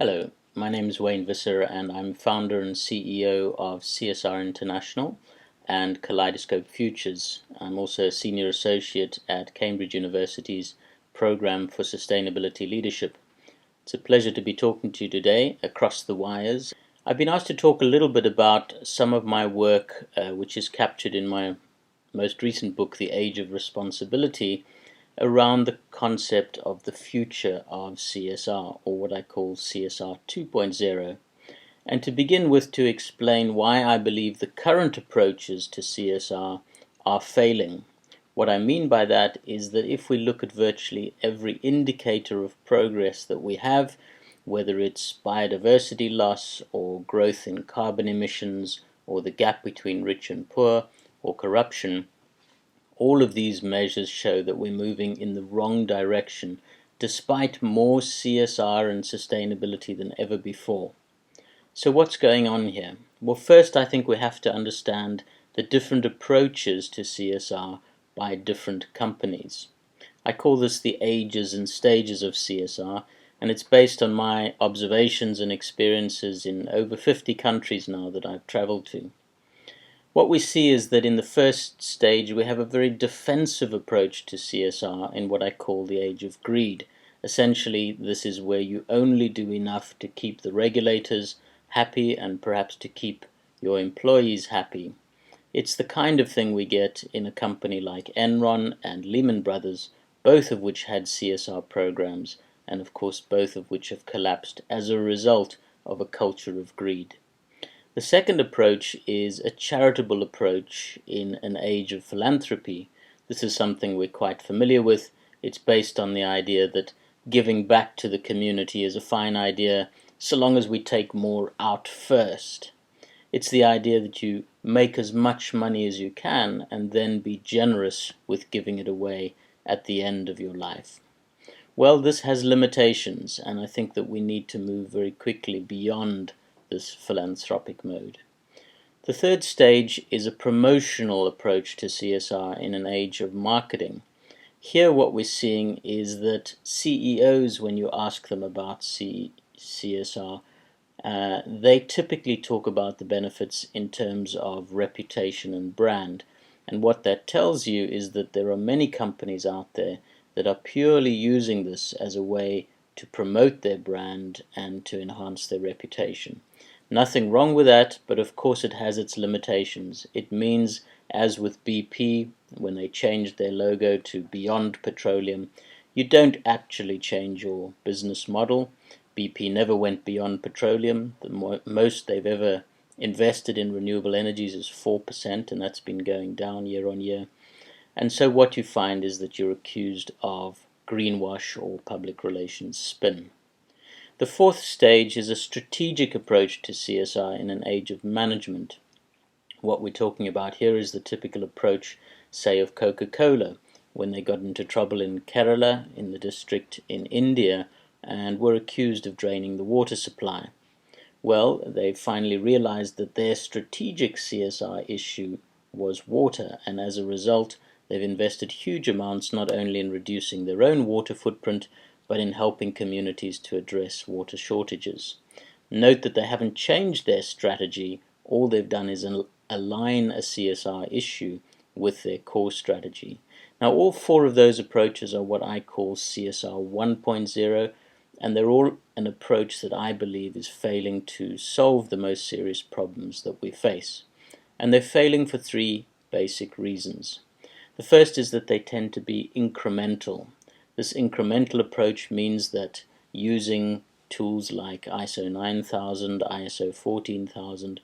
Hello, my name is Wayne Visser and I'm founder and CEO of CSR International and Kaleidoscope Futures. I'm also a senior associate at Cambridge University's Program for Sustainability Leadership. It's a pleasure to be talking to you today across the wires. I've been asked to talk a little bit about some of my work which is captured in my most recent book, The Age of Responsibility, around the concept of the future of CSR, or what I call CSR 2.0, and to begin with, to explain why I believe the current approaches to CSR are failing. What I mean by that is that if we look at virtually every indicator of progress that we have, whether it's biodiversity loss or growth in carbon emissions or the gap between rich and poor or corruption, all of these measures show that we're moving in the wrong direction, despite more CSR and sustainability than ever before. So what's going on here? Well, first I think we have to understand the different approaches to CSR by different companies. I call this the ages and stages of CSR, and it's based on my observations and experiences in over 50 countries now that I've traveled to. What we see is that in the first stage we have a very defensive approach to CSR in what I call the age of greed. Essentially, this is where you only do enough to keep the regulators happy and perhaps to keep your employees happy. It's the kind of thing we get in a company like Enron and Lehman Brothers, both of which had CSR programs, and of course both of which have collapsed as a result of a culture of greed. The second approach is a charitable approach in an age of philanthropy. This is something we're quite familiar with. It's based on the idea that giving back to the community is a fine idea so long as we take more out first. It's the idea that you make as much money as you can and then be generous with giving it away at the end of your life. Well, this has limitations, and I think that we need to move very quickly beyond this philanthropic mode. The third stage is a promotional approach to CSR in an age of marketing. Here what we're seeing is that CEOs, when you ask them about CSR, they typically talk about the benefits in terms of reputation and brand. And what that tells you is that there are many companies out there that are purely using this as a way to promote their brand and to enhance their reputation. Nothing wrong with that, but of course it has its limitations. It means, as with BP, when they changed their logo to Beyond Petroleum, you don't actually change your business model. BP never went beyond petroleum. The most they've ever invested in renewable energies is 4%, and that's been going down year on year. And so what you find is that you're accused of greenwash or public relations spin. The fourth stage is a strategic approach to CSR in an age of management. What we're talking about here is the typical approach, say, of Coca-Cola, when they got into trouble in Kerala, in the district in India, and were accused of draining the water supply. Well, they finally realized that their strategic CSR issue was water, and as a result, they've invested huge amounts not only in reducing their own water footprint, but in helping communities to address water shortages. Note that they haven't changed their strategy. All they've done is align a CSR issue with their core strategy. Now, all four of those approaches are what I call CSR 1.0, and they're all an approach that I believe is failing to solve the most serious problems that we face. And they're failing for three basic reasons. The first is that they tend to be incremental. This incremental approach means that using tools like ISO 9000, ISO 14000,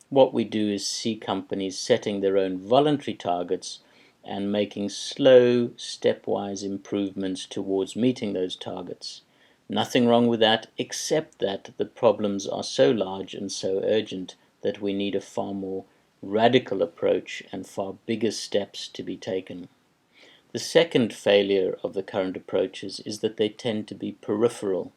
what we do is see companies setting their own voluntary targets and making slow, stepwise improvements towards meeting those targets. Nothing wrong with that, except that the problems are so large and so urgent that we need a far more radical approach and far bigger steps to be taken. The second failure of the current approaches is that they tend to be peripheral,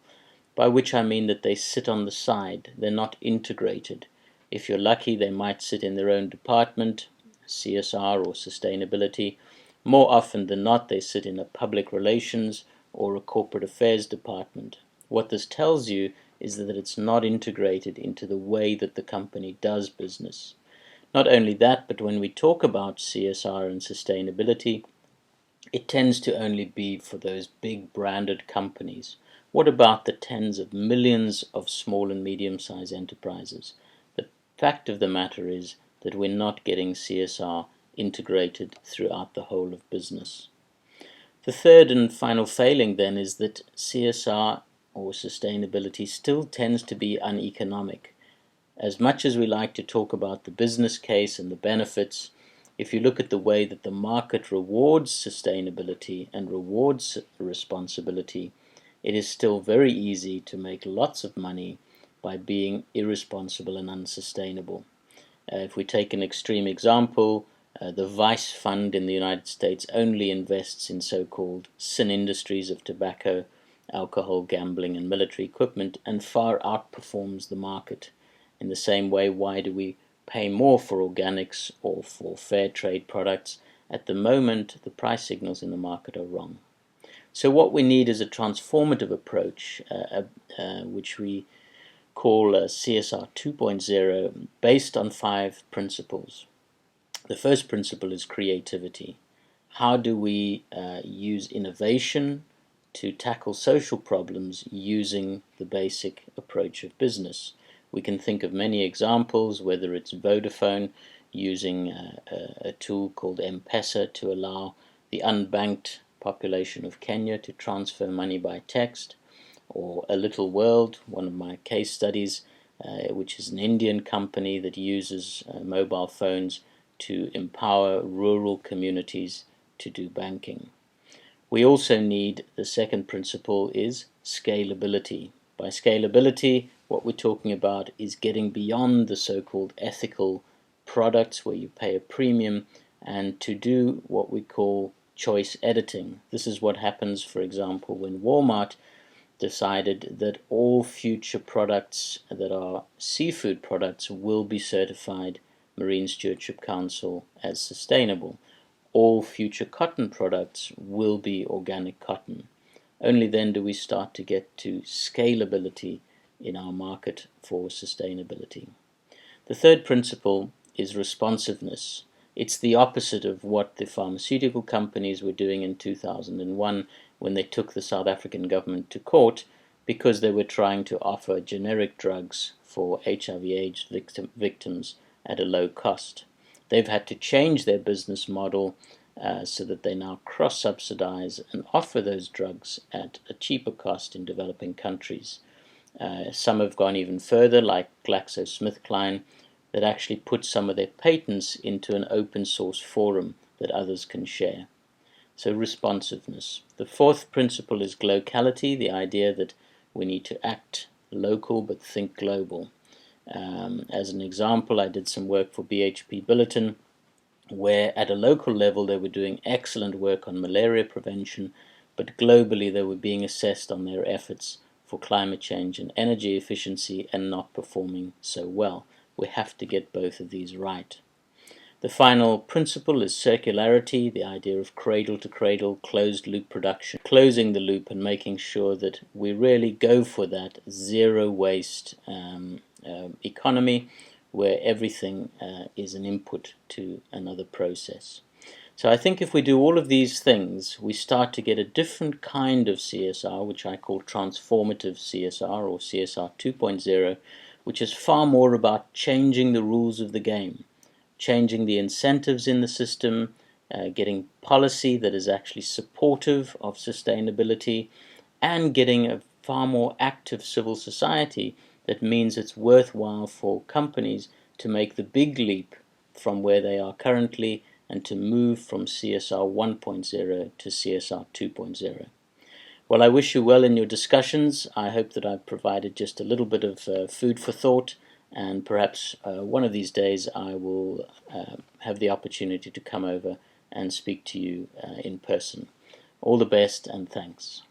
by which I mean that they sit on the side, they're not integrated. If you're lucky, they might sit in their own department, CSR or sustainability. More often than not, they sit in a public relations or a corporate affairs department. What this tells you is that it's not integrated into the way that the company does business. Not only that, but when we talk about CSR and sustainability, it tends to only be for those big branded companies. What about the tens of millions of small and medium-sized enterprises? The fact of the matter is that we're not getting CSR integrated throughout the whole of business. The third and final failing then is that CSR or sustainability still tends to be uneconomic. As much as we like to talk about the business case and the benefits, if you look at the way that the market rewards sustainability and rewards responsibility, it is still very easy to make lots of money by being irresponsible and unsustainable. If we take an extreme example, the Vice Fund in the United States only invests in so-called sin industries of tobacco, alcohol, gambling, and military equipment, and far outperforms the market. In the same way, why do we pay more for organics or for fair trade products? At the moment, the price signals in the market are wrong. So what we need is a transformative approach, which we call CSR 2.0, based on 5 principles. The first principle is creativity. How do we use innovation to tackle social problems using the basic approach of business? We can think of many examples, whether it's Vodafone using a tool called M-Pesa to allow the unbanked population of Kenya to transfer money by text, or A Little World, one of my case studies, which is an Indian company that uses mobile phones to empower rural communities to do banking. We also need, the second principle is scalability. By scalability, what we're talking about is getting beyond the so-called ethical products where you pay a premium and to do what we call choice editing. This is what happens, for example, when Walmart decided that all future products that are seafood products will be certified Marine Stewardship Council as sustainable. All future cotton products will be organic cotton. Only then do we start to get to scalability in our market for sustainability. The third principle is responsiveness. It's the opposite of what the pharmaceutical companies were doing in 2001 when they took the South African government to court because they were trying to offer generic drugs for HIV/AIDS victims at a low cost. They've had to change their business model so that they now cross-subsidize and offer those drugs at a cheaper cost in developing countries. Some have gone even further, like GlaxoSmithKline, that actually put some of their patents into an open source forum that others can share. So responsiveness. The fourth principle is locality, the idea that we need to act local but think global. As an example, I did some work for BHP Billiton, where at a local level they were doing excellent work on malaria prevention, but globally they were being assessed on their efforts for climate change and energy efficiency and not performing so well. We have to get both of these right. The final principle is circularity, the idea of cradle to cradle, closed loop production, closing the loop and making sure that we really go for that zero waste economy where everything is an input to another process. So I think if we do all of these things, we start to get a different kind of CSR, which I call transformative CSR or CSR 2.0, which is far more about changing the rules of the game, changing the incentives in the system, getting policy that is actually supportive of sustainability, and getting a far more active civil society that means it's worthwhile for companies to make the big leap from where they are currently and to move from CSR 1.0 to CSR 2.0. Well, I wish you well in your discussions. I hope that I've provided just a little bit of food for thought, and perhaps one of these days I will have the opportunity to come over and speak to you in person. All the best and thanks.